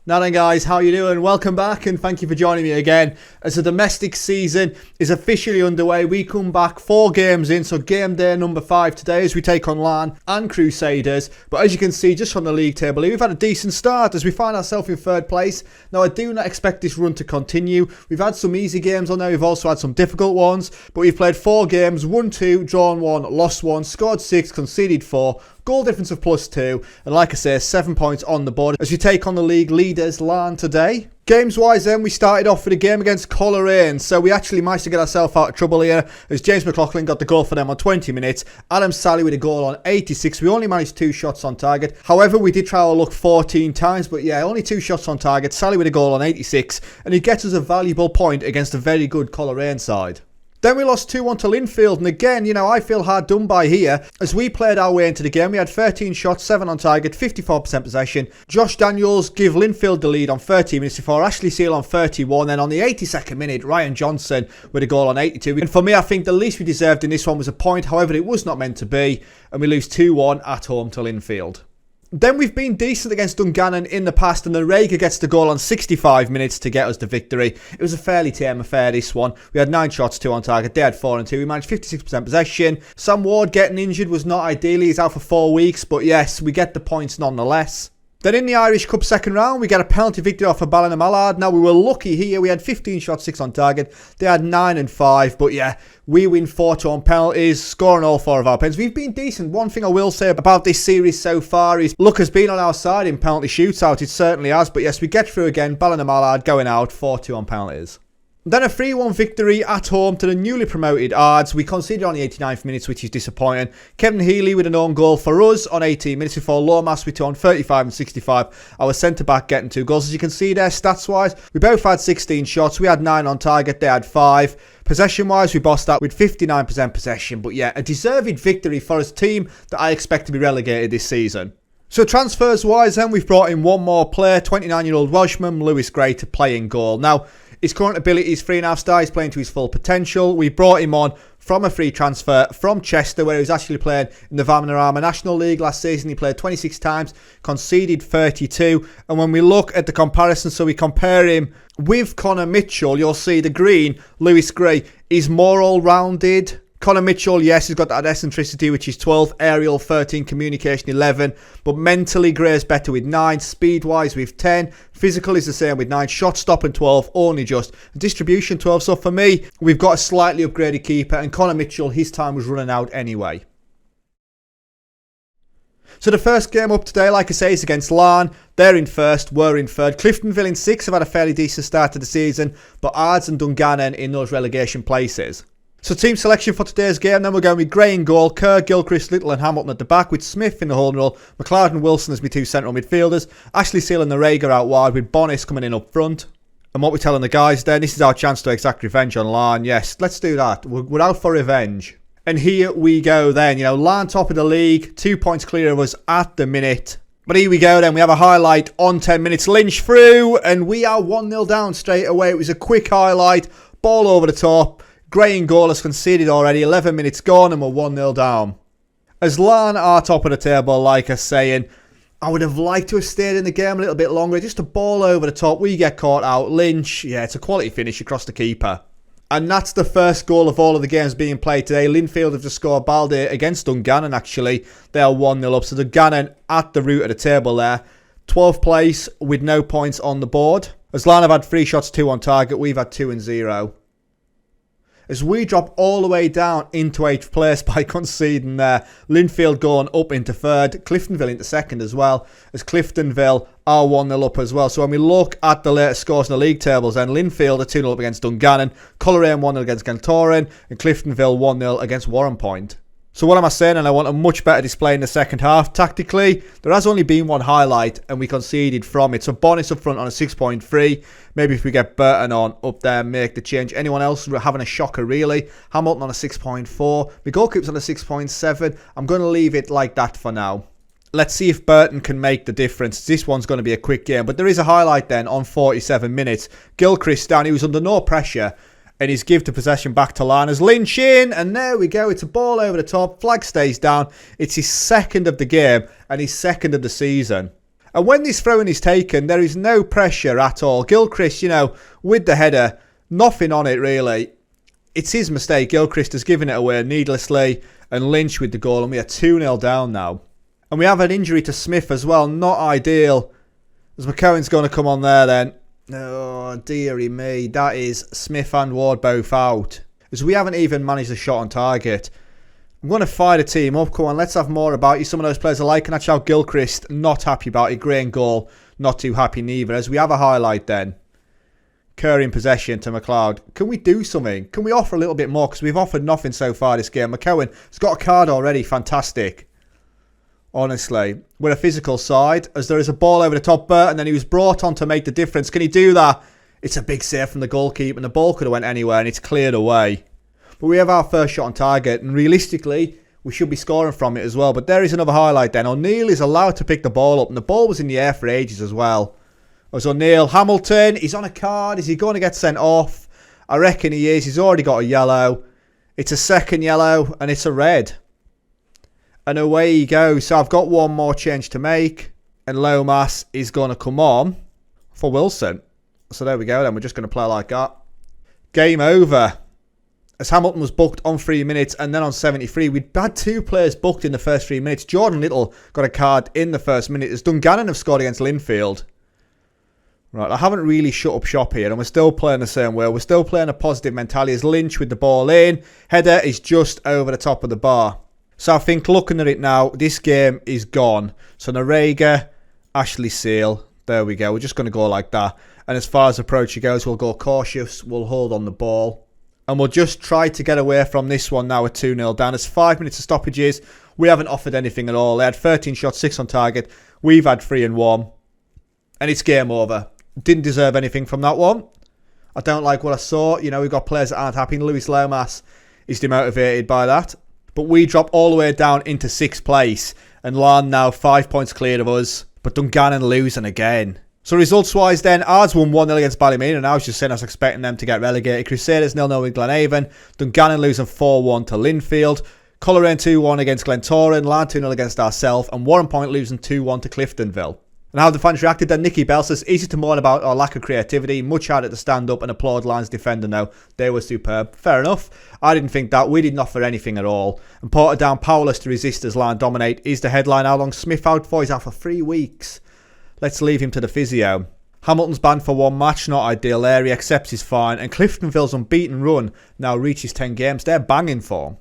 Now then guys, how you doing? Welcome back and thank you for joining me again. As the domestic season is officially underway, we come back 4 games in, so game day number 5 today as we take on LAN and Crusaders. But as you can see just from the league table here, we've had a decent start as we find ourselves in 3rd place. Now I do not expect this run to continue. We've had some easy games on there, we've also had some difficult ones, but we've played 4 games, won 2, drawn 1, lost 1, scored 6, conceded 4. Goal difference of +2, and like I say, 7 points on the board as you take on the league leaders LAN today. Games wise then, we started off with a game against Coleraine, so we actually managed to get ourselves out of trouble here as James McLaughlin got the goal for them on 20 minutes. Adam Sally with a goal on 86. We only managed 2 shots on target. However, we did try our luck 14 times, but yeah, only 2 shots on target. Sally with a goal on 86, and he gets us a valuable point against a very good Coleraine side. Then we lost 2-1 to Linfield, and again, you know, I feel hard done by here. As we played our way into the game, we had 13 shots, 7 on target, 54% possession. Josh Daniels give Linfield the lead on 30 minutes before Ashley Seal on 31. Then on the 82nd minute, Ryan Johnson with a goal on 82. And for me, I think the least we deserved in this one was a point. However, it was not meant to be, and we lose 2-1 at home to Linfield. Then we've been decent against Dungannon in the past, and the Rager gets the goal on 65 minutes to get us the victory. It was a fairly tame affair, this one. We had 9 shots, 2 on target. They had 4 and 2. We managed 56% possession. Sam Ward getting injured was not ideal. He's out for 4 weeks, but yes, we get the points nonetheless. Then in the Irish Cup second round, we get a penalty victory off of Ballina. Now we were lucky here. We had 15 shots, 6 on target. They had 9 and 5. But yeah, we win 4-2 on penalties, scoring all 4 of our pens. We've been decent. One thing I will say about this series so far is luck has been on our side in penalty shootout. It certainly has. But yes, we get through again. Ballina going out 4-2 on penalties. Then a 3-1 victory at home to the newly promoted Ards. We conceded on the 89th minutes, which is disappointing. Kevin Healy with an own goal for us on 18 minutes before Lomas with 2 on 35 and 65. Our centre-back getting 2 goals. As you can see there, stats-wise, we both had 16 shots. We had 9 on target. They had 5. Possession-wise, we bossed out with 59% possession. But yeah, a deserved victory for a team that I expect to be relegated this season. So transfers-wise then, we've brought in one more player, 29-year-old Welshman, Lewis Gray, to play in goal. Now, his current ability is 3.5 star. He's playing to his full potential. We brought him on from a free transfer from Chester, where he was actually playing in the Vanarama National League last season. He played 26 times, conceded 32. And when we look at the comparison, so we compare him with Connor Mitchell, you'll see the green, Lewis Gray, is more all-rounded. Connor Mitchell, yes, he's got that eccentricity, which is 12, aerial 13, communication 11, but mentally Gray's better with 9, speed-wise with 10, physical is the same with 9, shot stopping 12, only just, distribution 12, so for me, we've got a slightly upgraded keeper, and Connor Mitchell, his time was running out anyway. So the first game up today, like I say, is against LAN. They're in 1st, we're in 3rd. Cliftonville in 6th have had a fairly decent start to the season, but Ards and Dungannon in those relegation places. So team selection for today's game, then we're going with Gray in goal, Kerr, Gilchrist, Little and Hamilton at the back, with Smith in the holding role, McLeod and Wilson as my 2 central midfielders, Ashley Seal and the Rager out wide, with Bonis coming in up front. And what we're telling the guys then, this is our chance to exact revenge on LAN. Yes, let's do that. We're out for revenge. And here we go then. You know, LAN top of the league, 2 points clear of us at the minute. But here we go then, we have a highlight on 10 minutes, Lynch through, and we are 1-0 down straight away. It was a quick highlight, ball over the top. Gray in goal has conceded already, 11 minutes gone and we're 1-0 down. As LAN are top of the table, like I was saying, I would have liked to have stayed in the game a little bit longer. Just a ball over the top, we get caught out. Lynch, yeah, it's a quality finish across the keeper. And that's the first goal of all of the games being played today. Linfield have just scored Baldy against Dungannon actually. They are 1-0 up, so Dungannon at the root of the table there. 12th place with no points on the board. As LAN have had 3 shots, 2 on target, we've had 2 and 0. As we drop all the way down into 8th place by conceding there. Linfield going up into 3rd. Cliftonville into 2nd as well. As Cliftonville are 1-0 up as well. So when we look at the latest scores in the league tables, then Linfield are 2-0 up against Dungannon. Coleraine 1-0 against Glentoran. And Cliftonville 1-0 against Warren Point. So what am I saying? And I want a much better display in the second half. Tactically, there has only been one highlight and we conceded from it. So Bonis up front on a 6.3. Maybe if we get Burton on up there, make the change. Anyone else having a shocker really? Hamilton on a 6.4. My goalkeeper's on a 6.7. I'm going to leave it like that for now. Let's see if Burton can make the difference. This one's going to be a quick game. But there is a highlight then on 47 minutes. Gilchrist down. He was under no pressure. And he's give the possession back to LAN as Lynch in. And there we go. It's a ball over the top. Flag stays down. It's his 2nd of the game and his 2nd of the season. And when this throw-in is taken, there is no pressure at all. Gilchrist, you know, with the header, nothing on it really. It's his mistake. Gilchrist has given it away needlessly, and Lynch with the goal, and we are 2-0 down now. And we have an injury to Smith as well, not ideal. As McCowan's going to come on there then. Oh, dearie me, that is Smith and Ward both out. As we haven't even managed a shot on target. I'm going to fire the team up. Come on, let's have more about you. Some of those players I like. And that's how Gilchrist, not happy about it. Grain goal, not too happy neither. As we have a highlight then. Kerr in possession to McLeod. Can we do something? Can we offer a little bit more? Because we've offered nothing so far this game. McCowan has got a card already. Fantastic. Honestly. We're a physical side. As there is a ball over the top, Burt. And then he was brought on to make the difference. Can he do that? It's a big save from the goalkeeper. And the ball could have went anywhere. And it's cleared away. But we have our first shot on target. And realistically, we should be scoring from it as well. But there is another highlight then. O'Neill is allowed to pick the ball up. And the ball was in the air for ages as well. As O'Neill, Hamilton, he's on a card. Is he going to get sent off? I reckon he is. He's already got a yellow. It's a second yellow and it's a red. And away he goes. So I've got one more change to make. And Lomas is going to come on for Wilson. So there we go then. We're just going to play like that. Game over. As Hamilton was booked on 3 minutes and then on 73. We'd had 2 players booked in the first 3 minutes. Jordan Little got a card in the first minute. As Dungannon have scored against Linfield. Right, I haven't really shut up shop here and we're still playing the same way. We're still playing a positive mentality as Lynch with the ball in. Header is just over the top of the bar. So I think looking at it now, this game is gone. So Narega, Ashley Seal, there we go. We're just going to go like that. And as far as approach goes, we'll go cautious. We'll hold on the ball. And we'll just try to get away from this one now at 2-0 down. There's 5 minutes of stoppages. We haven't offered anything at all. They had 13 shots, 6 on target. We've had 3 and 1. And it's game over. Didn't deserve anything from that one. I don't like what I saw. You know, we've got players that aren't happy. Luis Lomas is demotivated by that. But we drop all the way down into 6th place. And Larne now 5 points clear of us. But Dungannon losing again. So results-wise then, Ards won 1-0 against Ballymena. And I was just saying I was expecting them to get relegated. Crusaders 0-0 with Glenavon. Dungannon losing 4-1 to Linfield. Coleraine 2-1 against Glentoran. Larne 2-0 against ourselves. And Warren Point losing 2-1 to Cliftonville. And how the fans reacted then, Nicky Bell says, easy to mourn about our lack of creativity, much harder to stand up and applaud Lions defender now. They were superb. Fair enough. I didn't think that. We didn't offer anything at all. And Portadown powerless to resist as Lion dominate is the headline. How long Smith out for? He's out for 3 weeks. Let's leave him to the physio. Hamilton's banned for 1 match, not ideal there. He accepts his fine. And Cliftonville's unbeaten run now reaches 10 games. They're banging for him.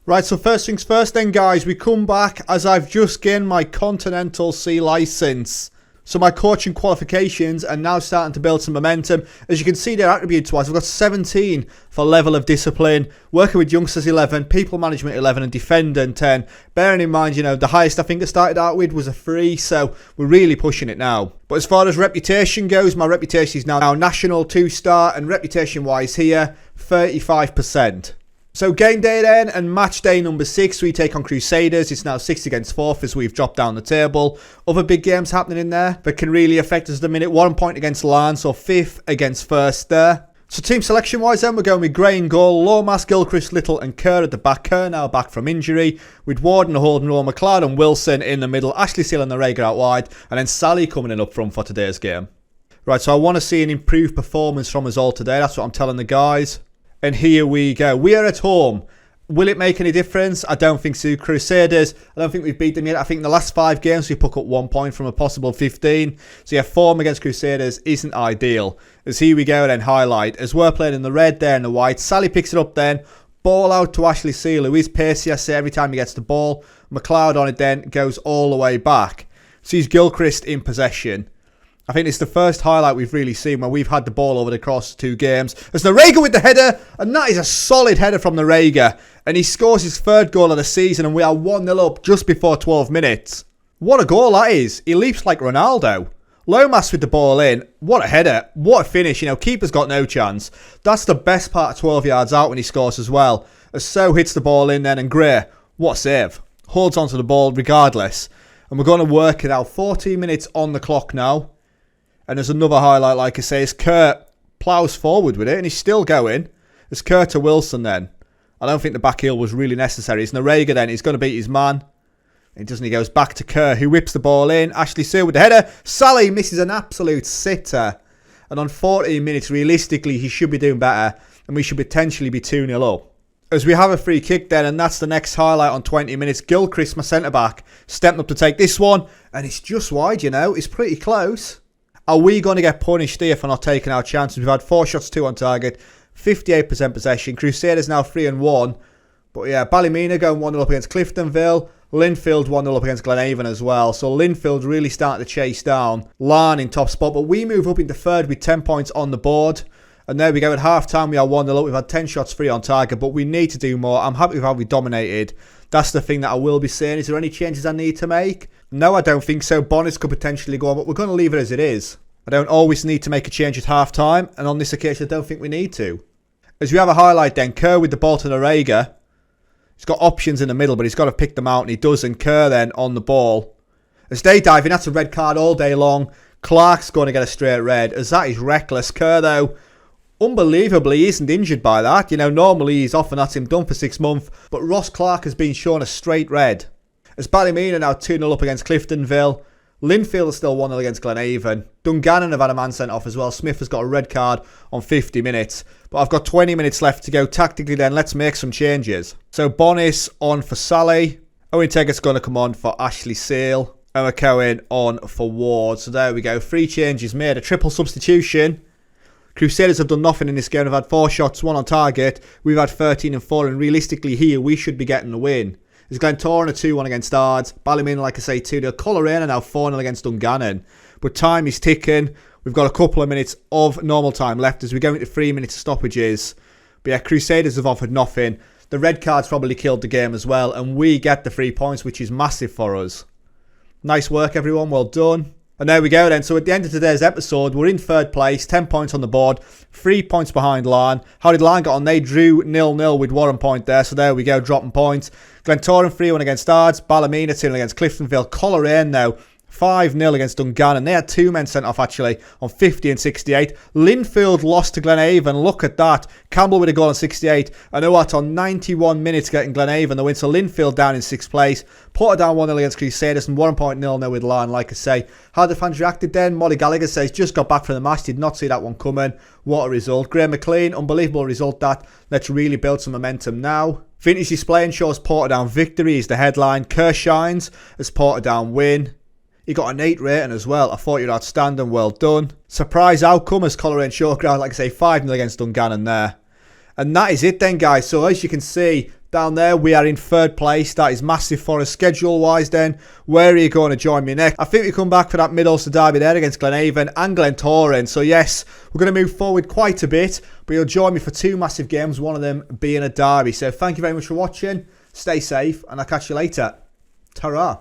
Right, so first things first then, guys, we come back as I've just gained my Continental C licence. So my coaching qualifications are now starting to build some momentum. As you can see their attributes-wise, I've got 17 for level of discipline, working with youngsters 11, people management 11 and defendant 10. Bearing in mind, you know, the highest I think I started out with was a 3, so we're really pushing it now. But as far as reputation goes, my reputation is now national 2-star and reputation-wise here, 35%. So game day then, and match day number 6, we take on Crusaders. It's now 6 against 4th as we've dropped down the table. Other big games happening in there that can really affect us at the minute. 1 point against Larne, so 5th against 1st there. So team selection wise then, we're going with Gray in goal, Lomas, Gilchrist, Little and Kerr at the back. Kerr now back from injury, with Warden, Holden, Rowe, McLeod and Wilson in the middle. Ashley Seal and the Rager out wide, and then Sally coming in up front for today's game. Right, so I want to see an improved performance from us all today. That's what I'm telling the guys. And here we go. We are at home. Will it make any difference? I don't think so. Crusaders, I don't think we've beat them yet. I think in the last 5 games we pick up 1 point from a possible 15. So yeah, form against Crusaders isn't ideal. As here we go then, highlight. As we're playing in the red there and the white. Sally picks it up then. Ball out to Ashley Seal, who is pacey, I say, every time he gets the ball. McLeod on it then, goes all the way back. Sees Gilchrist in possession. I think it's the first highlight we've really seen where we've had the ball over the cross 2 games. There's Narega with the header, and that is a solid header from Narega. And he scores his 3rd goal of the season, and we are 1-0 up just before 12 minutes. What a goal that is. He leaps like Ronaldo. Lomas with the ball in. What a header. What a finish. You know, keeper's got no chance. That's the best part of 12 yards out when he scores as well. As So hits the ball in then, and Gray, what a save. Holds onto the ball regardless. And we're going to work it out. 14 minutes on the clock now. And there's another highlight, like I say, as Kurt ploughs forward with it, and he's still going. It's Kurt to Wilson then. I don't think the back heel was really necessary. It's Narega then, he's going to beat his man. He doesn't. He goes back to Kerr, who whips the ball in. Ashley Searle with the header. Sally misses an absolute sitter. And on 14 minutes, realistically, he should be doing better. And we should potentially be 2-0 up. As we have a free kick then, and that's the next highlight on 20 minutes. Gilchrist, my centre-back, stepping up to take this one. And it's just wide, you know. It's pretty close. Are we going to get punished here for not taking our chances? We've had 4 shots, 2 on target. 58% possession. Crusaders now 3-1. But yeah, Ballymena going 1-0 up against Cliftonville. Linfield 1-0 up against Glenavon as well. So Linfield really starting to chase down Larne in top spot. But we move up into third with 10 points on the board. And there we go. At half-time, we are 1-0 up. We've had 10 shots, 3 on target. But we need to do more. I'm happy with how we dominated. That's the thing that I will be saying. Is there any changes I need to make? No, I don't think so. Bonus could potentially go on. But we're going to leave it as it is. I don't always need to make a change at half-time. And on this occasion, I don't think we need to. As we have a highlight then. Kerr with the ball to Norega. He's got options in the middle, but he's got to pick them out, and he does. And Kerr then on the ball. As they dive in, that's a red card all day long. Clark's going to get a straight red, as that is reckless. Kerr, though, unbelievably, isn't injured by that. You know, normally he's off and that's him done for 6 months. But Ross Clark has been shown a straight red. As Ballymena now 2-0 up against Cliftonville. Linfield is still 1-0 against Glenavon. Dungannon have had a man sent off as well. Smith has got a red card on 50 minutes. But I've got 20 minutes left to go. Tactically then, let's make some changes. So Bonis on for Sally. Owen Teggert's going to come on for Ashley Searle. Emma Cohen on for Ward. So there we go. 3 changes made. A triple substitution. Crusaders have done nothing in this game. They've had 4 shots, 1 on target. We've had 13 and 4. And realistically here, we should be getting the win. There's Glentoran a 2-1 against Ards. Ballymena, like I say, 2-0. Coleraine now 4-0 against Dungannon. But time is ticking. We've got a couple of minutes of normal time left as we go into 3 minutes of stoppages. But yeah, Crusaders have offered nothing. The red cards probably killed the game as well. And we get the 3 points, which is massive for us. Nice work, everyone. Well done. And there we go then. So at the end of today's episode, we're in third place. 10 points on the board. 3 points behind Larne. How did Larne get on? They drew 0-0 with Warren Point there. So there we go, dropping points. Glentoran 3-1 against Ards. Ballymena 2-0 against Cliftonville. Coleraine now 5-0 against Dungannon. They had 2 men sent off actually on 50 and 68. Linfield lost to Glenavon. Look at that. Campbell with a goal on 68. And Owat on 91 minutes getting Glenavon the win. So Linfield down in 6th place. Portadown 1-0 against Crusaders and 1-0 with Larne, like I say. How the fans reacted then? Molly Gallagher says, just got back from the match. Did not see that one coming. What a result. Graham McLean, unbelievable result that. Let's really build some momentum now. Vintage Display ensures Portadown victory is the headline. Kerr shines as Portadown win. He got an 8 rating as well. I thought you were outstanding. Well done. Surprise outcome as Coleraine Showground, like I say, 5-0 against Dungannon there. And that is it then, guys. So as you can see down there, we are in third place. That is massive for us schedule-wise then. Where are you going to join me next? I think we come back for that Mid-Ulster derby there against Glenavon and Glentoran. So yes, we're going to move forward quite a bit. But you'll join me for 2 massive games, one of them being a derby. So thank you very much for watching. Stay safe and I'll catch you later. Ta-ra.